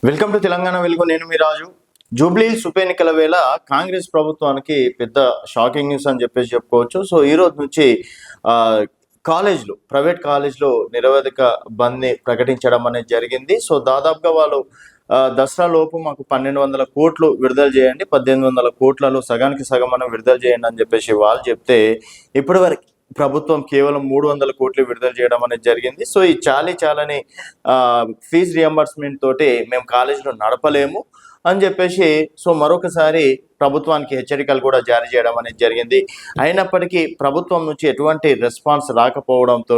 Welcome to Telangana వెలుగు. నేను మీ రాజు. జూబ్లీహిల్స్ ఉప ఎన్నికల వేళ కాంగ్రెస్ ప్రభుత్వానికి పెద్ద షాకింగ్ న్యూస్ అని చెప్పుకోవచ్చు. సో ఈ రోజు నుంచి ప్రైవేట్ కాలేజ్లో నిరవధిక బంద్ని ప్రకటించడం అనేది జరిగింది. సో దాదాపుగా వాళ్ళు దసరా లోపు మాకు 1200 కోట్లు విడుదల చేయండి, 1800 కోట్లలో సగానికి సగం మనం విడుదల చేయండి అని చెప్పేసి వాళ్ళు చెప్తే ఇప్పటి వరకు ప్రభుత్వం కేవలం 300 కోట్లు విడుదల చేయడం అనేది జరిగింది. సో ఈ చాలని ఫీజు రియంబర్స్మెంట్ తోటి మేము కాలేజీలో నడపలేము అని చెప్పేసి సో మరొకసారి ప్రభుత్వానికి హెచ్చరికలు కూడా జారీ చేయడం అనేది జరిగింది. అయినప్పటికీ ప్రభుత్వం నుంచి ఎటువంటి రెస్పాన్స్ రాకపోవడంతో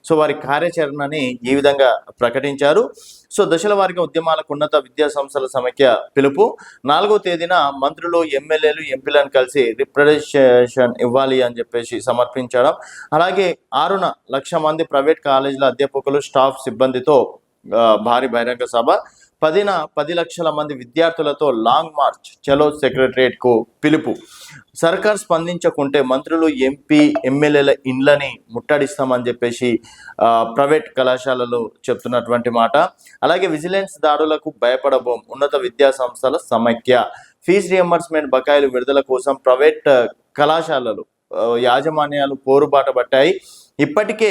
సో వారి కార్యాచరణని ఈ విధంగా ప్రకటించారు. సో దశల వారీగా ఉద్యమాలకు ఉన్నత విద్యా సంస్థల సమైక్య పిలుపు. 4వ తేదీన మంత్రులు, ఎమ్మెల్యేలు, ఎంపీలను కలిసి రిప్రజెంటేషన్ ఇవ్వాలి అని చెప్పేసి సమర్పించడం. అలాగే 6న 1,00,000 మంది ప్రైవేట్ కాలేజీల అధ్యాపకులు, స్టాఫ్ సిబ్బందితో భారీ బహిరంగ సభ. 10న 10 లక్షల మంది విద్యార్థులతో లాంగ్ మార్చ్, చలో సెక్రటరియట్కు పిలుపు. సర్కార్ స్పందించకుంటే మంత్రులు, ఎంపీ, ఎమ్మెల్యేల ఇండ్లని ముట్టడిస్తామని చెప్పేసి ప్రైవేట్ కళాశాలలు చెప్తున్నటువంటి మాట. అలాగే విజిలెన్స్ దాడులకు భయపడబోం, ఉన్నత విద్యా సంస్థల సమైక్య. ఫీజు రియంబర్స్మెంట్ బకాయిలు విడుదల కోసం ప్రైవేట్ కళాశాలలు యాజమాన్యాలు పోరుబాట పట్టాయి. ఇప్పటికే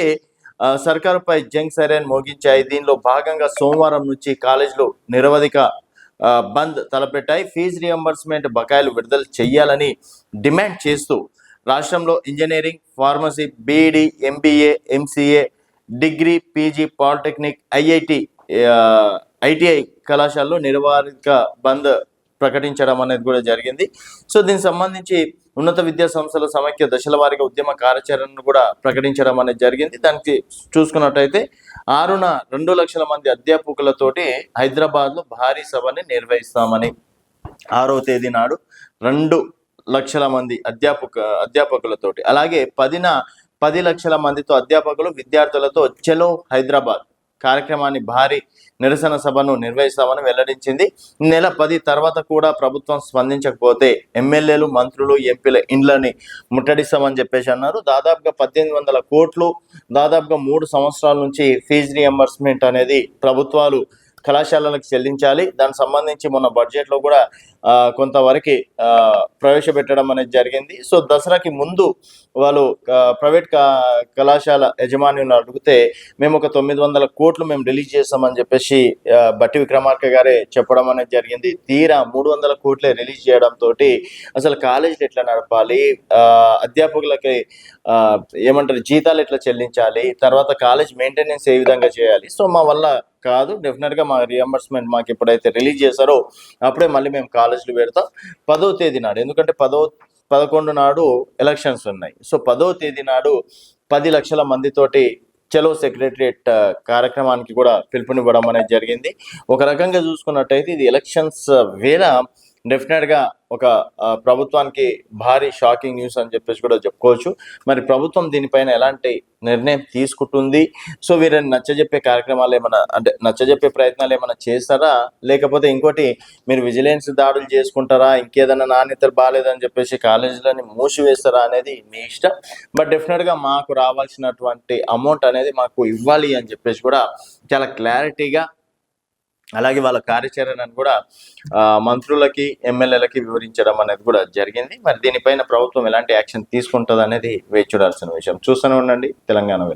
సర్కారుపై జంగ్ సైరన్ మోగించాయి. దీనిలో భాగంగా సోమవారం నుంచి కాలేజీలో నిరవధిక బంద్ తలపెట్టాయి. ఫీజు రియంబర్స్మెంట్ బకాయిలు విడుదల చేయాలని డిమాండ్ చేస్తూ రాష్ట్రంలో engineering, pharmacy, B Ed, MBA, MCA, degree, PG, polytechnic, ITI కళాశాలలో నిరవధిక బంద్ ప్రకటించడం అనేది కూడా జరిగింది. సో దీనికి సంబంధించి ఉన్నత విద్యా సంస్థల సమైక్య దశల వారీగా ఉద్యమ కార్యాచరణను కూడా ప్రకటించడం అనేది జరిగింది. దానికి చూసుకున్నట్టయితే 6న 2 లక్షల మంది అధ్యాపకులతోటి హైదరాబాద్లో భారీ సభని నిర్వహిస్తామని, 6వ తేదీ నాడు 2 లక్షల మంది అధ్యాపకులతోటి, అలాగే 10న 10 లక్షల మందితో అధ్యాపకులు, విద్యార్థులతో చలో హైదరాబాద్ కార్యక్రమాన్ని, భారీ నిరసన సభను నిర్వహిస్తామని వెల్లడించింది. నెల 10 తర్వాత కూడా ప్రభుత్వం స్పందించకపోతే ఎమ్మెల్యేలు, మంత్రులు, ఎంపీల ఇండ్లని ముట్టడిస్తామని చెప్పేసి అన్నారు. దాదాపుగా 1800 కోట్లు, దాదాపుగా 3 సంవత్సరాల నుంచి ఫీజు రియంబర్స్మెంట్ అనేది ప్రభుత్వాలు కళాశాలలకు చెల్లించాలి. దానికి సంబంధించి మొన్న బడ్జెట్లో కూడా కొంతవరకు ప్రవేశపెట్టడం అనేది జరిగింది. సో దసరాకి ముందు వాళ్ళు ప్రైవేట్ కళాశాల యజమానులను అడిగితే మేము ఒక 900 కోట్లు మేము రిలీజ్ చేస్తామని చెప్పేసి బట్టి విక్రమార్క గారే చెప్పడం అనేది జరిగింది. తీరా 300 కోట్లే రిలీజ్ చేయడంతో అసలు కాలేజీలు ఎట్లా నడపాలి, అధ్యాపకులకి ఏమంటారు జీతాలు ఎట్లా చెల్లించాలి, తర్వాత కాలేజ్ మెయింటెనెన్స్ ఏ విధంగా చేయాలి, సో మా వల్ల కాదు, డెఫినెట్గా మా రియంబర్స్మెంట్ మాకు ఎప్పుడైతే రిలీజ్ చేశారో అప్పుడే మళ్ళీ మేము కాలేజీలు పెడతాం 10వ తేదీ నాడు. ఎందుకంటే 11 నాడు ఎలక్షన్స్ ఉన్నాయి. సో 10వ తేదీ నాడు 10 లక్షల మందితోటి చలో సెక్రటరియట్ కార్యక్రమానికి కూడా పిలుపునివ్వడం అనేది జరిగింది. ఒక రకంగా చూసుకున్నట్టయితే ఇది ఎలక్షన్స్ వేళ డెఫినెట్గా ఒక ప్రభుత్వానికి భారీ షాకింగ్ న్యూస్ అని చెప్పేసి కూడా చెప్పుకోవచ్చు. మరి ప్రభుత్వం దీనిపైన ఎలాంటి నిర్ణయం తీసుకుంటుంది, సో వీరిని నచ్చజెప్పే కార్యక్రమాలు ఏమైనా, అంటే నచ్చజెప్పే ప్రయత్నాలు ఏమైనా చేస్తారా, లేకపోతే ఇంకోటి మీరు విజిలెన్స్ దాడులు చేసుకుంటారా, ఇంకేదైనా నాణ్యత బాగాలేదని చెప్పేసి కాలేజీలని మూసివేస్తారా అనేది మీ ఇష్టం. బట్ డెఫినెట్గా మాకు రావాల్సినటువంటి అమౌంట్ అనేది మాకు ఇవ్వాలి అని చెప్పేసి కూడా చాలా క్లారిటీగా, అలాగే వాళ్ళ కార్యాచరణను కూడా మంత్రులకి, ఎమ్మెల్యేలకి వివరించడం అనేది కూడా జరిగింది. మరి దీనిపైన ప్రభుత్వం ఎలాంటి యాక్షన్ తీసుకుంటుంది అనేది వేచి చూడాల్సిన విషయం. చూస్తూనే ఉండండి తెలంగాణ వెలుగు.